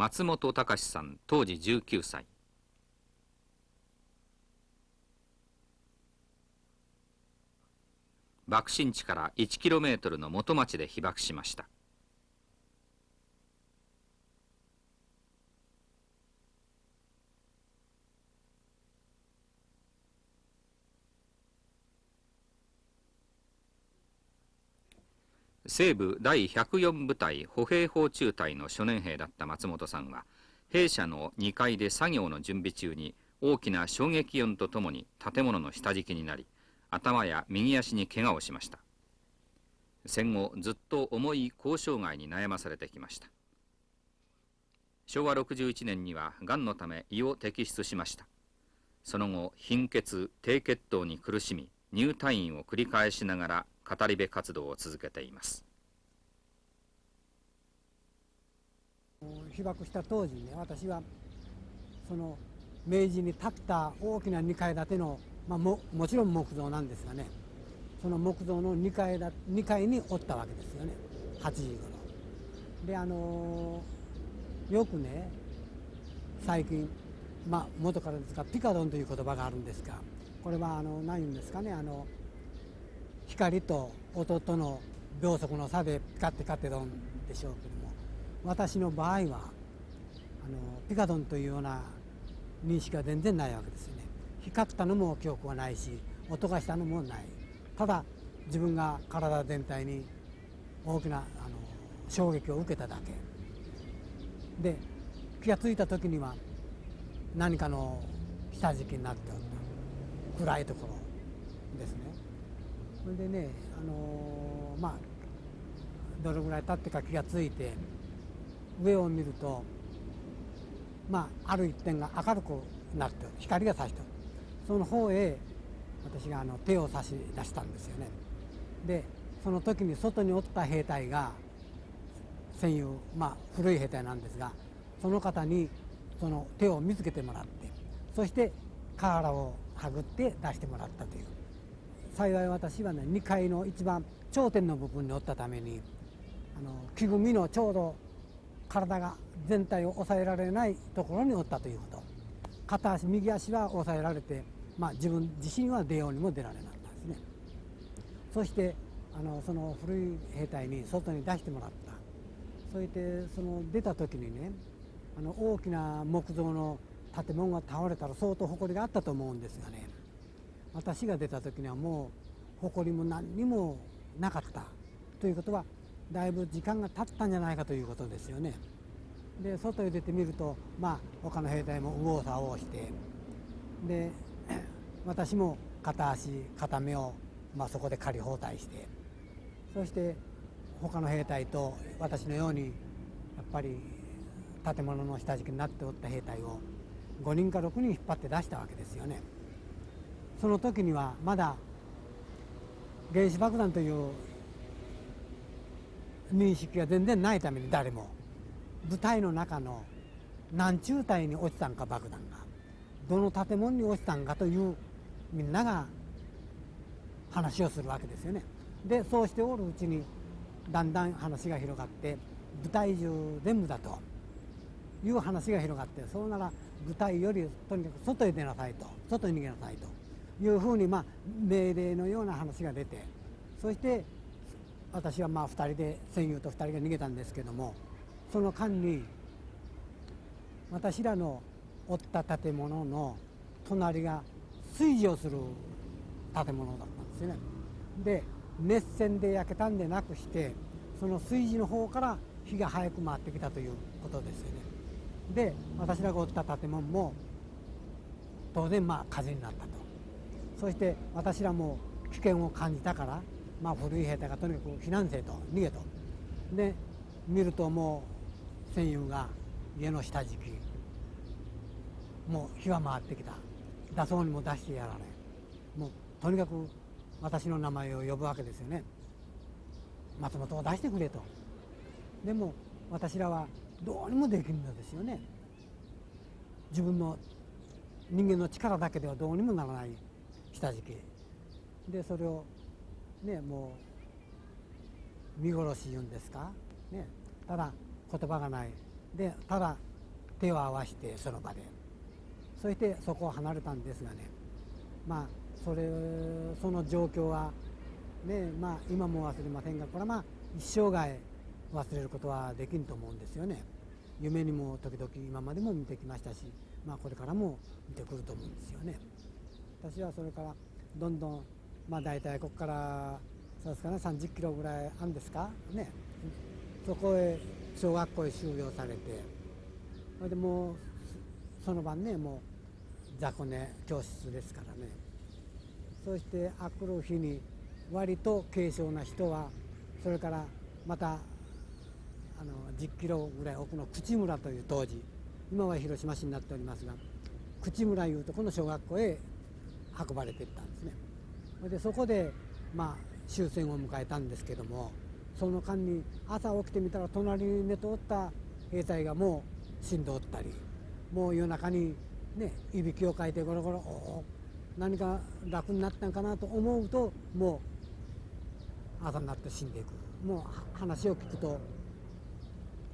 松本隆さん、当時19歳。爆心地から1キロメートルの元町で被爆しました。西部第104部隊歩兵砲中隊の初年兵だった松本さんは、兵舎の2階で作業の準備中に大きな衝撃音とともに建物の下敷きになり、頭や右足に怪我をしました。戦後ずっと重い後生涯に悩まされてきました。昭和61年にはがんのため胃を摘出しました。その後貧血低血糖に苦しみ、入退院を繰り返しながら語り部活動を続けています。被爆した当時ね、私はその明治に建った大きな2階建ての、もちろん木造なんですがね、その木造の2階におったわけですよね、8時頃で。よくね、最近、元からですがピカドンという言葉があるんですが、これは何言うんですかね、光と音との秒速の差でピカってカテドンでしょうけども、私の場合はピカドンというような認識は全然ないわけですよね。光ったのも記憶はないし、音がしたのもない。ただ自分が体全体に大きな衝撃を受けただけで、気が付いた時には何かの下敷きになっておった、暗いところですね。それでね、どれぐらい経ってか気が付いて上を見ると、ある一点が明るくなって光が差しておる。その方へ私が手を差し出したんですよね。でその時に外におった兵隊が戦友、古い兵隊なんですが、その方にその手を見つけてもらって、そして瓦をはぐって出してもらったという。幸い私はね、2階の一番頂点の部分におったために、木組みのちょうど体が全体を抑えられないところにおったということ。片足右足は抑えられて、自分自身は出ようにも出られなかったんですね。そしてその古い兵隊に外に出してもらった。そしてその出た時にね、大きな木造の建物が倒れたら相当埃があったと思うんですがね、私が出た時にはもう埃も何にもなかったということは、だいぶ時間が経ったんじゃないかということですよね。で外へ出てみると、他の兵隊も右往左往して、で私も片足片目を、そこで仮包帯して、そして他の兵隊と私のようにやっぱり建物の下敷きになっておった兵隊を5人か6人引っ張って出したわけですよね。その時にはまだ原子爆弾という認識が全然ないために、誰も部隊の中の何中隊に落ちたんか、爆弾がどの建物に落ちたんかという、みんなが話をするわけですよね。でそうしておるうちにだんだん話が広がって、部隊中全部だという話が広がって、そうなら部隊よりとにかく外へ出なさいと、外に逃げなさいというふうに、命令のような話が出て、そして私は2人で、戦友と2人が逃げたんですけども、その間に私らのおった建物の隣が炊事をする建物だったんですよね。で熱線で焼けたんでなくして、その炊事の方から火が早く回ってきたということですよね。で私らがおった建物も当然火事になったと。そして私らも危険を感じたから、古い兵隊がとにかく避難せと、逃げと。で見るともう戦友が家の下敷き、もう火は回ってきた。出そうにも出してやられ、もうとにかく私の名前を呼ぶわけですよね。松本を出してくれと。でも私らはどうにもできるのですよね。自分の人間の力だけではどうにもならない下敷きで、それをね、もう見殺し言うんですかね、ただ言葉がないで、ただ手を合わせてその場で、そしてそこを離れたんですがね、まあその状況はね、まあ今も忘れませんが、これはまあ一生涯忘れることはできんと思うんですよね。夢にも時々今までも見てきましたし、まあこれからも見てくると思うんですよね。私はそれからどんどん、まあ大体ここからそうですかね、30キロぐらいあるんですかね、そこへ小学校へ収容されて、それでもうその晩ね、もう雑魚寝教室ですからね。そしてあくる日に割と軽症な人は、それからまた10キロぐらい奥の口村という当時、今は広島市になっておりますが、口村いうとこの小学校へ運ばれていったんですね。でそこでまあ終戦を迎えたんですけども、その間に朝起きてみたら隣に寝ておった兵隊がもう死んでおったり、もう夜中にねいびきをかいてゴロゴロ何か楽になったんかなと思うと、もう朝になって死んでいく。もう話を聞くと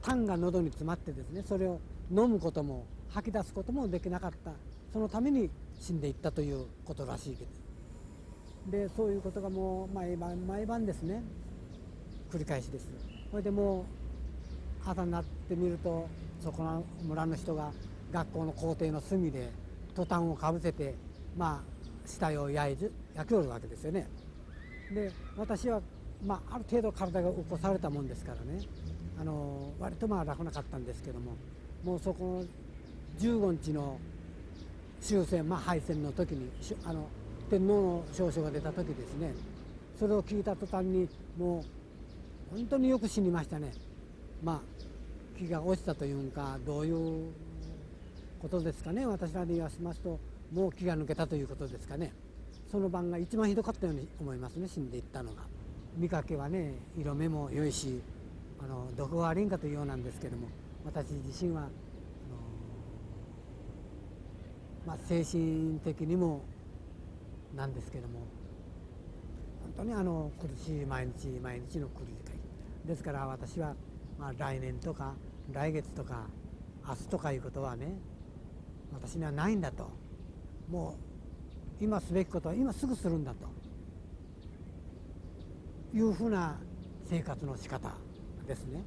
痰が喉に詰まってですね、それを飲むことも吐き出すこともできなかった、そのために死んでいったということらしいけど、でそういうことがもう毎晩ですね、繰り返しです。それでもう朝になってみると、そこの村の人が学校の校庭の隅でトタンをかぶせて、まあ死体を焼きおるわけですよね。で私は、まあ、ある程度体が起こされたもんですからね、割とまあ楽なかったんですけども、もうそこの15日の終戦、まあ、敗戦の時に天皇の詔書が出た時ですね、それを聞いた途端にもう本当によく死にましたね。まあ気が落ちたというか、どういうことですかね、私らで言わせますと、もう気が抜けたということですかね。その晩が一番ひどかったように思いますね、死んでいったのが。見かけはね、色目も良いし、どこが悪いんかというようなんですけども、私自身はまあ、精神的にもなんですけども、本当に苦しい毎日の繰り返しですから、私はまあ来年とか来月とか明日とかいうことはね、私にはないんだと。もう今すべきことは今すぐするんだというふうな生活の仕方ですね。